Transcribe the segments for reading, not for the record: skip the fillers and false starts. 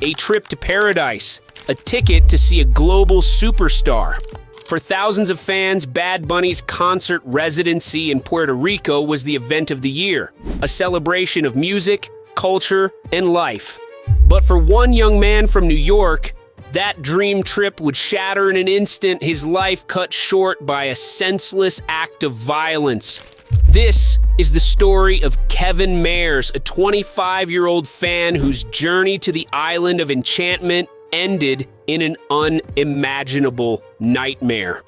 a trip to paradise, a ticket to see a global superstar. For thousands of fans, Bad Bunny's concert residency in Puerto Rico was the event of the year, a celebration of music, culture, and life. But for one young man from New York, that dream trip would shatter in an instant, his life cut short by a senseless act of violence. This is the story of Kevin Mayers, a 25-year-old fan whose journey to the island of enchantment ended in an unimaginable nightmare.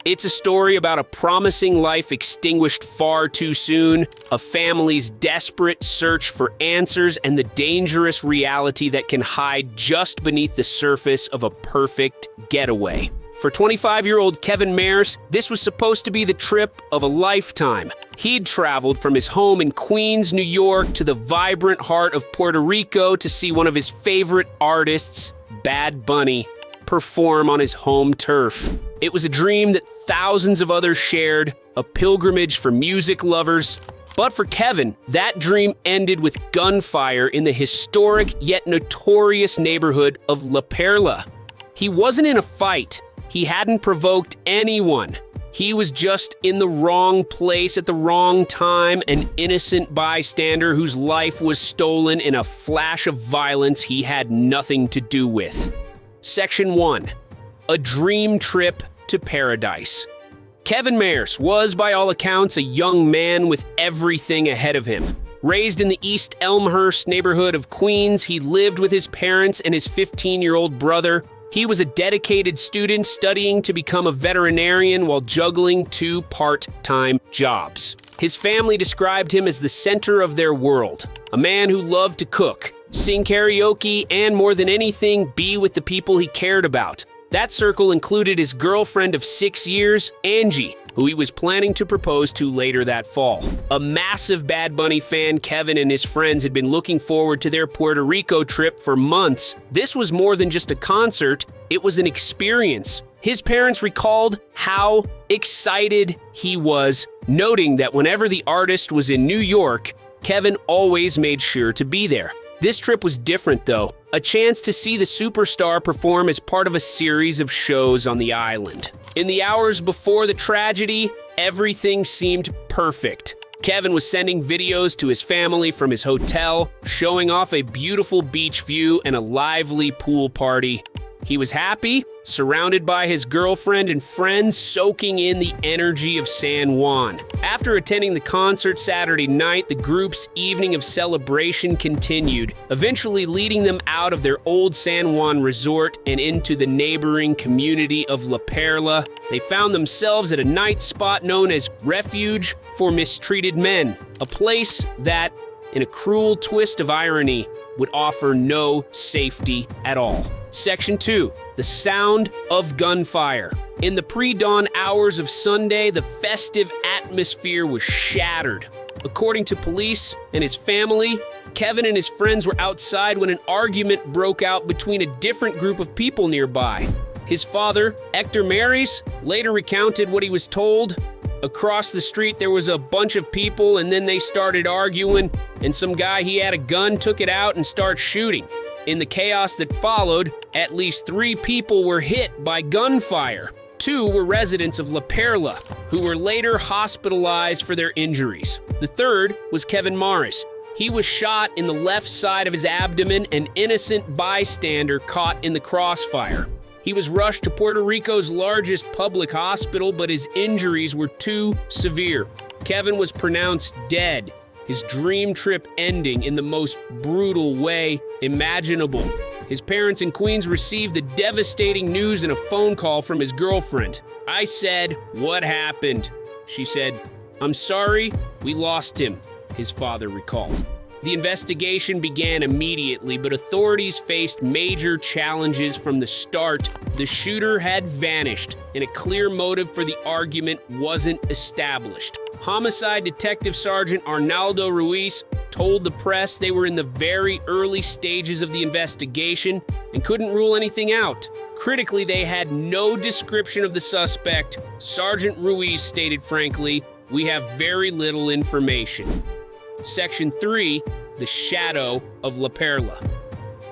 It's a story about a promising life extinguished far too soon, a family's desperate search for answers, and the dangerous reality that can hide just beneath the surface of a perfect getaway. For 25-year-old Kevin Mayers, this was supposed to be the trip of a lifetime. He'd traveled from his home in Queens, New York, to the vibrant heart of Puerto Rico to see one of his favorite artists, Bad Bunny, perform on his home turf. It was a dream that thousands of others shared, a pilgrimage for music lovers. But for Kevin, that dream ended with gunfire in the historic yet notorious neighborhood of La Perla. He wasn't in a fight. He hadn't provoked anyone. He was just in the wrong place at the wrong time, an innocent bystander whose life was stolen in a flash of violence he had nothing to do with. Section 1. A dream trip to paradise. Kevin Mayers was, by all accounts, a young man with everything ahead of him. Raised in the East Elmhurst neighborhood of Queens, he lived with his parents and his 15-year-old brother. He was a dedicated student studying to become a veterinarian while juggling 2 part-time jobs. His family described him as the center of their world, a man who loved to cook, sing karaoke, and more than anything, be with the people he cared about. That circle included his girlfriend of 6 years, Angie, who he was planning to propose to later that fall. A massive Bad Bunny fan, Kevin and his friends had been looking forward to their Puerto Rico trip for months. This was more than just a concert, it was an experience. His parents recalled how excited he was, noting that whenever the artist was in New York, Kevin always made sure to be there. This trip was different, though, a chance to see the superstar perform as part of a series of shows on the island. In the hours before the tragedy, everything seemed perfect. Kevin was sending videos to his family from his hotel, showing off a beautiful beach view and a lively pool party. He was happy, surrounded by his girlfriend and friends, soaking in the energy of San Juan. After attending the concert Saturday night, the group's evening of celebration continued, eventually leading them out of their old San Juan resort and into the neighboring community of La Perla. They found themselves at a night spot known as Refuge for Mistreated Men, a place that, in a cruel twist of irony, would offer no safety at all. Section 2. The sound of gunfire. In the pre-dawn hours of Sunday, the festive atmosphere was shattered. According to police and his family, Kevin and his friends were outside when an argument broke out between a different group of people nearby. His father, Hector Maris, later recounted what he was told. Across the street, there was a bunch of people, and then they started arguing, and some guy, he had a gun, took it out and started shooting. In the chaos that followed, at least 3 people were hit by gunfire. 2 were residents of La Perla, who were later hospitalized for their injuries. The third was Kevin Mayers. He was shot in the left side of his abdomen, an innocent bystander caught in the crossfire. He was rushed to Puerto Rico's largest public hospital, but his injuries were too severe. Kevin was pronounced dead, his dream trip ending in the most brutal way imaginable. His parents in Queens received the devastating news in a phone call from his girlfriend. "I said, 'What happened?' She said, 'I'm sorry, we lost him,'" his father recalled. The investigation began immediately, but authorities faced major challenges from the start. The shooter had vanished, and a clear motive for the argument wasn't established. Homicide Detective Sergeant Arnaldo Ruiz told the press they were in the very early stages of the investigation and couldn't rule anything out. Critically, they had no description of the suspect. Sergeant Ruiz stated frankly, "We have very little information." Section 3, the shadow of La Perla.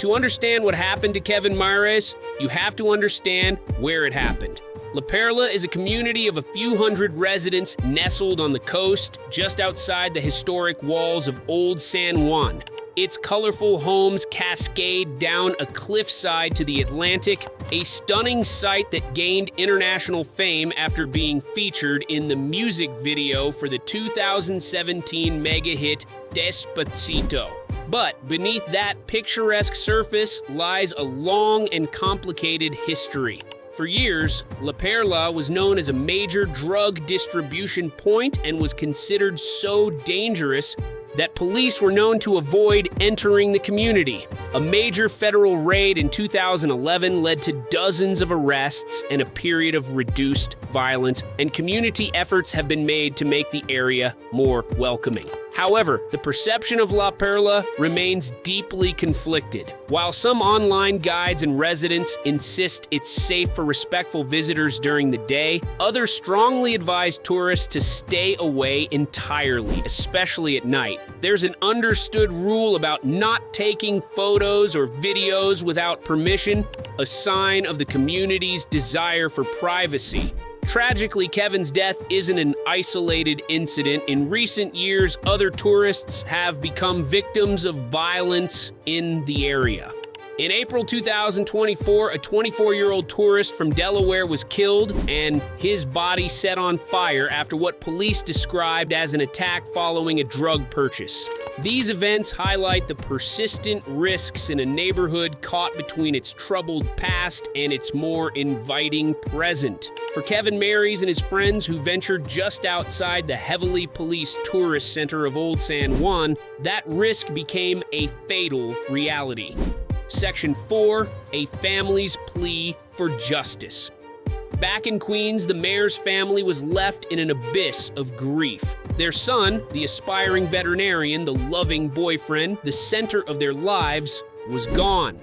To understand what happened to Kevin Mares, you have to understand where it happened. La Perla is a community of a few hundred residents nestled on the coast, just outside the historic walls of Old San Juan. Its colorful homes cascade down a cliffside to the Atlantic, a stunning sight that gained international fame after being featured in the music video for the 2017 mega hit Despacito. But beneath that picturesque surface lies a long and complicated history. For years, La Perla was known as a major drug distribution point and was considered so dangerous that police were known to avoid entering the community. A major federal raid in 2011 led to dozens of arrests and a period of reduced violence, and community efforts have been made to make the area more welcoming. However, the perception of La Perla remains deeply conflicted. While some online guides and residents insist it's safe for respectful visitors during the day, others strongly advise tourists to stay away entirely, especially at night. There's an understood rule about not taking photos or videos without permission, a sign of the community's desire for privacy. Tragically, Kevin's death isn't an isolated incident. In recent years, other tourists have become victims of violence in the area. In April 2024, a 24-year-old tourist from Delaware was killed and his body set on fire after what police described as an attack following a drug purchase. These events highlight the persistent risks in a neighborhood caught between its troubled past and its more inviting present. For Kevin Mares and his friends who ventured just outside the heavily policed tourist center of Old San Juan, that risk became a fatal reality. Section 4, a family's plea for justice. Back in Queens, the mayor's family was left in an abyss of grief. Their son, the aspiring veterinarian, the loving boyfriend, the center of their lives, was gone.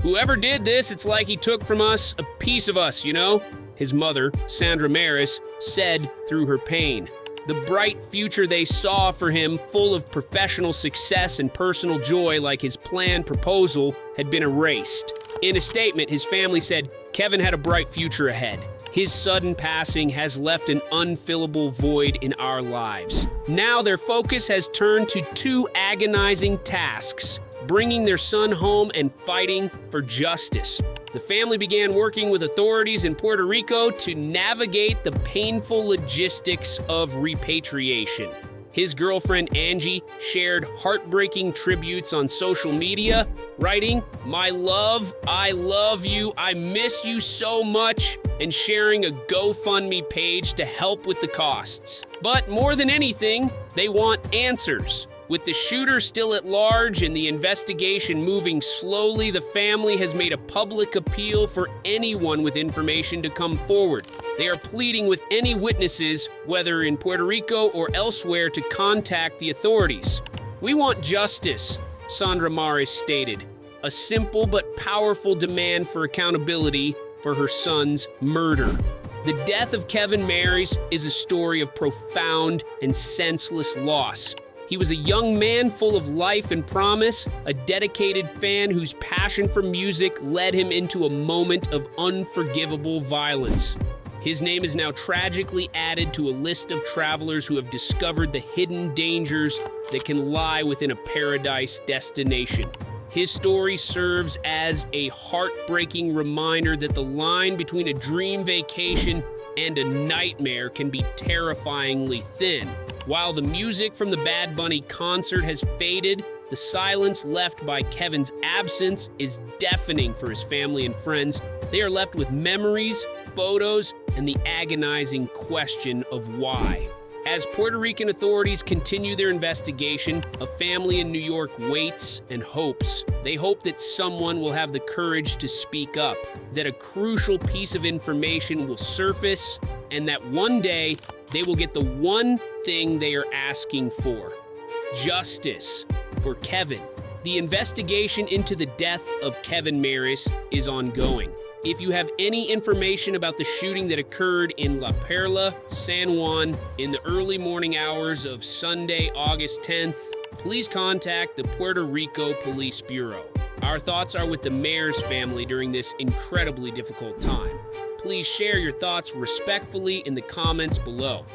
"Whoever did this, it's like he took from us a piece of us, you know?" his mother, Sandra Maris, said through her pain. The bright future they saw for him, full of professional success and personal joy like his planned proposal, had been erased. In a statement, his family said, "Kevin had a bright future ahead. His sudden passing has left an unfillable void in our lives." Now their focus has turned to two agonizing tasks: bringing their son home and fighting for justice. The family began working with authorities in Puerto Rico to navigate the painful logistics of repatriation. His girlfriend Angie shared heartbreaking tributes on social media, writing, "My love, I love you, I miss you so much," and sharing a GoFundMe page to help with the costs. But more than anything, they want answers. With the shooter still at large and the investigation moving slowly, the family has made a public appeal for anyone with information to come forward. They are pleading with any witnesses, whether in Puerto Rico or elsewhere, to contact the authorities. "We want justice," Sandra Maris stated, a simple but powerful demand for accountability for her son's murder. The death of Kevin Mares is a story of profound and senseless loss. He was a young man full of life and promise, a dedicated fan whose passion for music led him into a moment of unforgivable violence. His name is now tragically added to a list of travelers who have discovered the hidden dangers that can lie within a paradise destination. His story serves as a heartbreaking reminder that the line between a dream vacation and a nightmare can be terrifyingly thin. While the music from the Bad Bunny concert has faded, the silence left by Kevin's absence is deafening for his family and friends. They are left with memories, photos, and the agonizing question of why. As Puerto Rican authorities continue their investigation, a family in New York waits and hopes. They hope that someone will have the courage to speak up, that a crucial piece of information will surface, and that one day they will get the one thing they are asking for: justice for Kevin. The investigation into the death of Kevin Mares is ongoing. If you have any information about the shooting that occurred in La Perla, San Juan, in the early morning hours of Sunday, August 10th, please contact the Puerto Rico Police Bureau. Our thoughts are with the mayor's family during this incredibly difficult time. Please share your thoughts respectfully in the comments below.